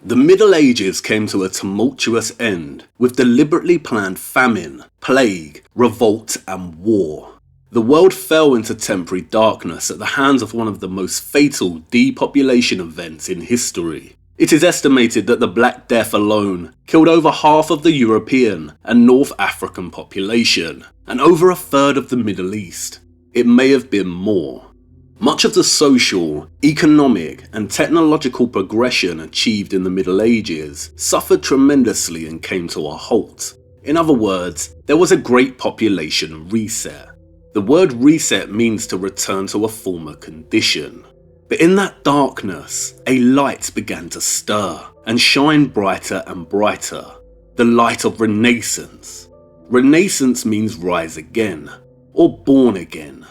The Middle Ages came to a tumultuous end with deliberately planned famine, plague, revolt and war. The world fell into temporary darkness at the hands of one of the most fatal depopulation events in history. It is estimated that the Black Death alone killed over half of the European and North African population, and over a third of the Middle East. It may have been more. Much of the social, economic and technological progression achieved in the Middle Ages suffered tremendously and came to a halt. In other words, there was a great population reset. The word reset means to return to a former condition. But in that darkness, a light began to stir and shine brighter and brighter. The light of Renaissance. Renaissance means rise again, or born again.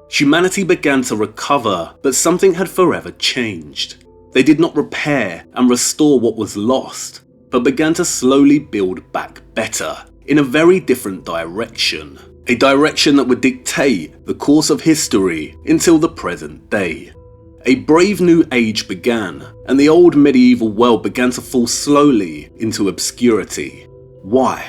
Humanity began to recover, but something had forever changed. They did not repair and restore what was lost, but began to slowly build back better, in a very different direction. A direction that would dictate the course of history until the present day. A brave new age began, and the old medieval world began to fall slowly into obscurity. Why?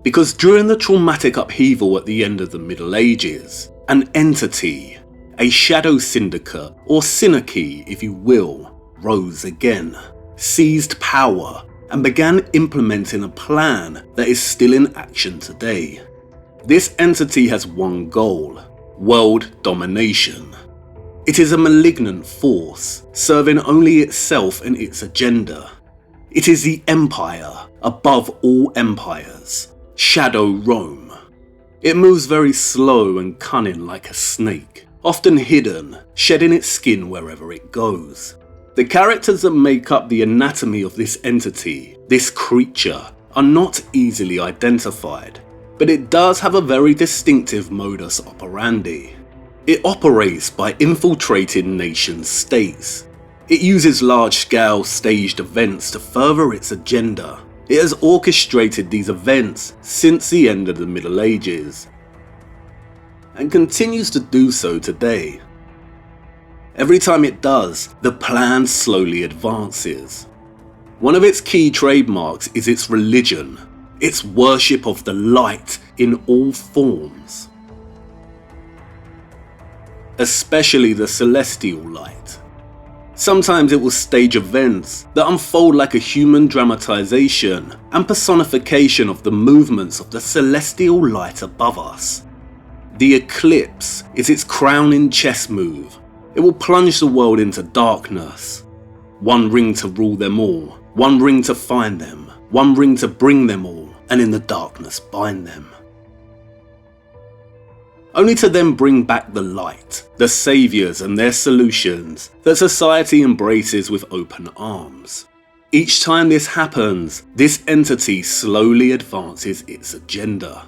Because during the traumatic upheaval at the end of the Middle Ages, an entity, a shadow syndicate or synarchy if you will, rose again, seized power, and began implementing a plan that is still in action today. This entity has one goal: world domination. It is a malignant force, serving only itself and its agenda. It is the empire above all empires, Shadow Rome. It moves very slow and cunning like a snake, often hidden, shedding its skin wherever it goes. The characters that make up the anatomy of this entity, this creature, are not easily identified, but it does have a very distinctive modus operandi. It operates by infiltrating nation states. It uses large-scale staged events to further its agenda. It has orchestrated these events since the end of the Middle Ages, and continues to do so today. Every time it does, the plan slowly advances. One of its key trademarks is its religion, its worship of the light in all forms. Especially the celestial light. Sometimes it will stage events that unfold like a human dramatization and personification of the movements of the celestial light above us. The eclipse is its crowning chess move. It will plunge the world into darkness. One ring to rule them all, one ring to find them, one ring to bring them all, and in the darkness bind them. Only to then bring back the light, the saviours and their solutions that society embraces with open arms. Each time this happens, this entity slowly advances its agenda.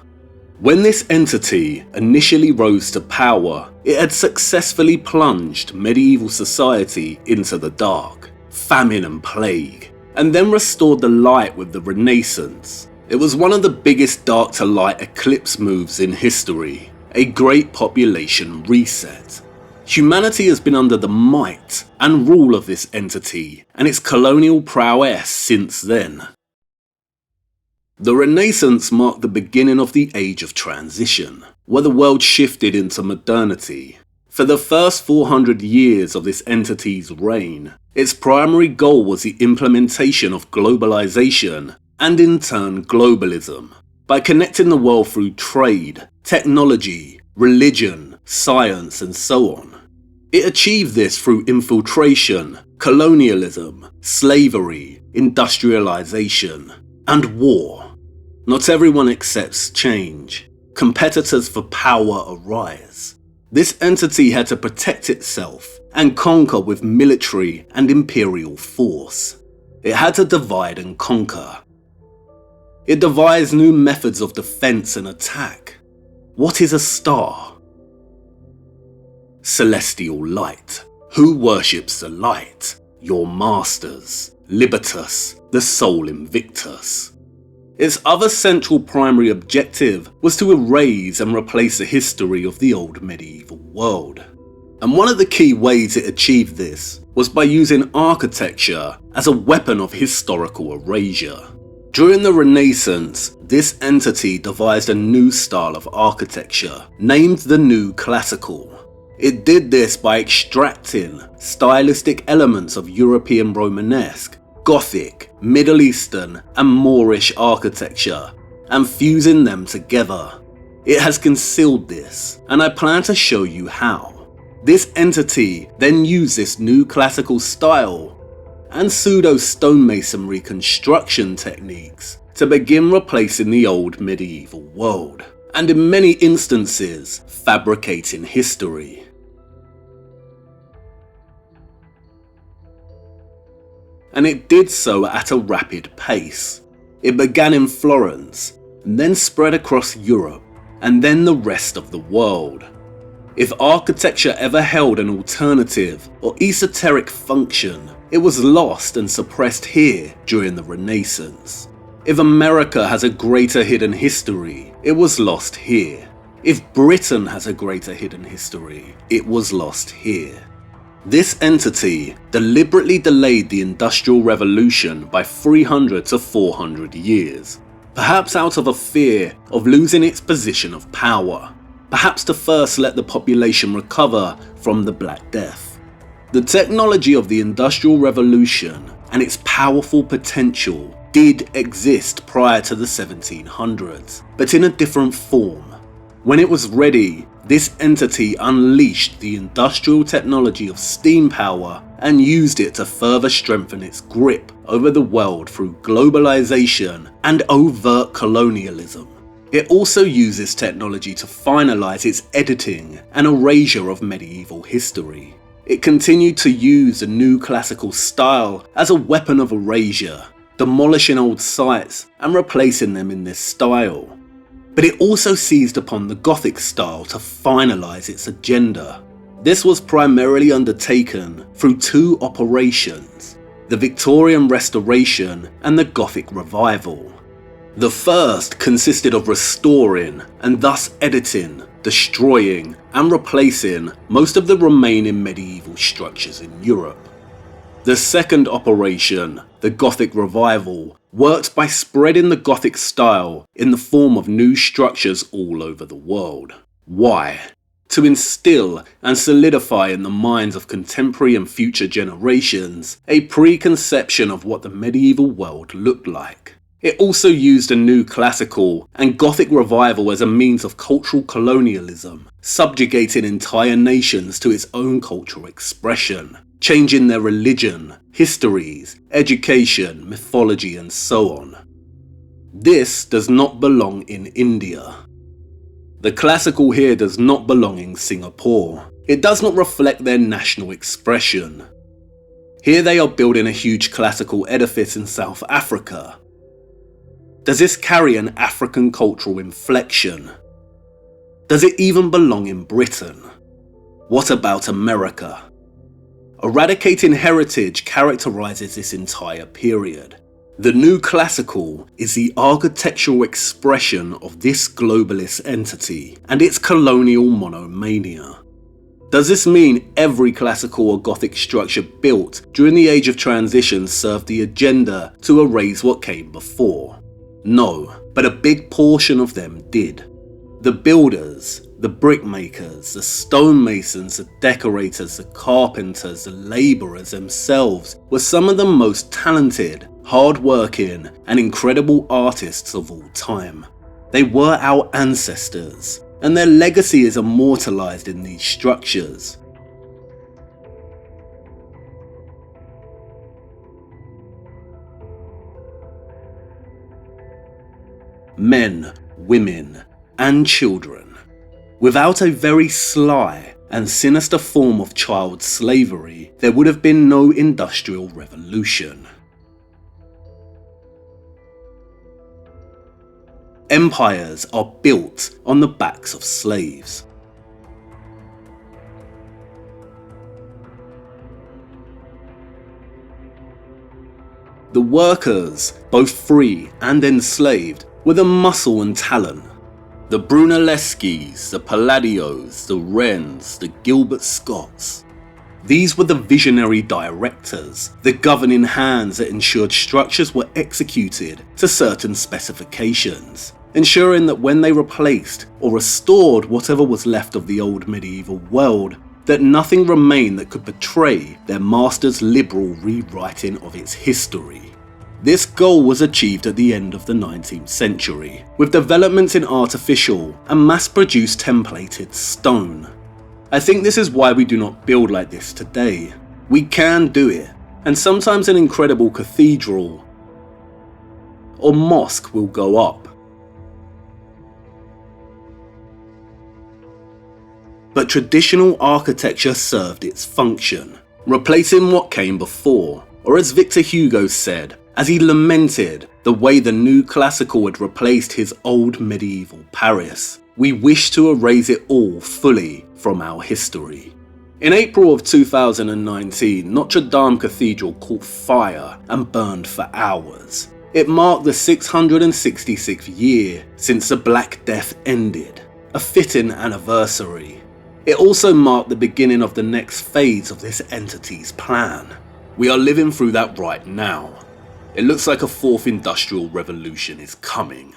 When this entity initially rose to power, it had successfully plunged medieval society into the dark, famine and plague, and then restored the light with the Renaissance. It was one of the biggest dark to light eclipse moves in history. A great population reset. Humanity has been under the might and rule of this entity and its colonial prowess since then. The Renaissance marked the beginning of the Age of Transition, where the world shifted into modernity. For the first 400 years of this entity's reign, its primary goal was the implementation of globalization and in turn globalism, by connecting the world through trade, technology, religion, science and so on. It achieved this through infiltration, colonialism, slavery, industrialization, and war. Not everyone accepts change. Competitors for power arise. This entity had to protect itself and conquer with military and imperial force. It had to divide and conquer. It devised new methods of defense and attack. What is a star? Celestial light. Who worships the light? Your masters. Libertas, the sole invictus. Its other central primary objective was to erase and replace the history of the old medieval world. And one of the key ways it achieved this was by using architecture as a weapon of historical erasure. During the Renaissance, this entity devised a new style of architecture, named the New Classical. It did this by extracting stylistic elements of European Romanesque, Gothic, Middle Eastern, and Moorish architecture, and fusing them together. It has concealed this, and I plan to show you how. This entity then used this new classical style and pseudo-stonemasonry construction techniques to begin replacing the old medieval world, and in many instances, fabricating history. And it did so at a rapid pace. It began in Florence, and then spread across Europe, and then the rest of the world. If architecture ever held an alternative or esoteric function, it was lost and suppressed here during the Renaissance. If America has a greater hidden history, it was lost here. If Britain has a greater hidden history, it was lost here. This entity deliberately delayed the Industrial Revolution by 300 to 400 years, perhaps out of a fear of losing its position of power. Perhaps to first let the population recover from the Black Death. The technology of the Industrial Revolution and its powerful potential did exist prior to the 1700s, but in a different form. When it was ready, this entity unleashed the industrial technology of steam power and used it to further strengthen its grip over the world through globalization and overt colonialism. It also uses technology to finalize its editing and erasure of medieval history. It continued to use the new classical style as a weapon of erasure, demolishing old sites and replacing them in this style. But it also seized upon the Gothic style to finalize its agenda. This was primarily undertaken through two operations: the Victorian Restoration and the Gothic Revival. The first consisted of restoring and thus editing, destroying and replacing most of the remaining medieval structures in Europe. The second operation, the Gothic Revival, worked by spreading the Gothic style in the form of new structures all over the world. Why? To instill and solidify in the minds of contemporary and future generations a preconception of what the medieval world looked like. It also used a new classical and Gothic revival as a means of cultural colonialism, subjugating entire nations to its own cultural expression, changing their religion, histories, education, mythology, and so on. This does not belong in India. The classical here does not belong in Singapore. It does not reflect their national expression. Here they are building a huge classical edifice in South Africa. Does this carry an African cultural inflection? Does it even belong in Britain? What about America? Eradicating heritage characterizes this entire period. The new classical is the architectural expression of this globalist entity and its colonial monomania. Does this mean every classical or Gothic structure built during the Age of Transition served the agenda to erase what came before? No, but a big portion of them did. The builders, the brickmakers, the stonemasons, the decorators, the carpenters, the labourers themselves were some of the most talented, hard-working, and incredible artists of all time. They were our ancestors, and their legacy is immortalised in these structures. Men, women, and children. Without a very sly and sinister form of child slavery, there would have been no industrial revolution. Empires are built on the backs of slaves. The workers, both free and enslaved, were the muscle and talent. The Brunelleschis, the Palladios, the Wrens, the Gilbert Scotts. These were the visionary directors, the governing hands that ensured structures were executed to certain specifications, ensuring that when they replaced or restored whatever was left of the old medieval world, that nothing remained that could betray their master's liberal rewriting of its history. This goal was achieved at the end of the 19th century, with developments in artificial and mass-produced templated stone. I think this is why we do not build like this today. We can do it, and sometimes an incredible cathedral or mosque will go up. But traditional architecture served its function, replacing what came before, or as Victor Hugo said, as he lamented the way the new classical had replaced his old medieval Paris. We wish to erase it all fully from our history. In April of 2019, Notre Dame Cathedral caught fire and burned for hours. It marked the 666th year since the Black Death ended, a fitting anniversary. It also marked the beginning of the next phase of this entity's plan. We are living through that right now. It looks like a fourth industrial revolution is coming.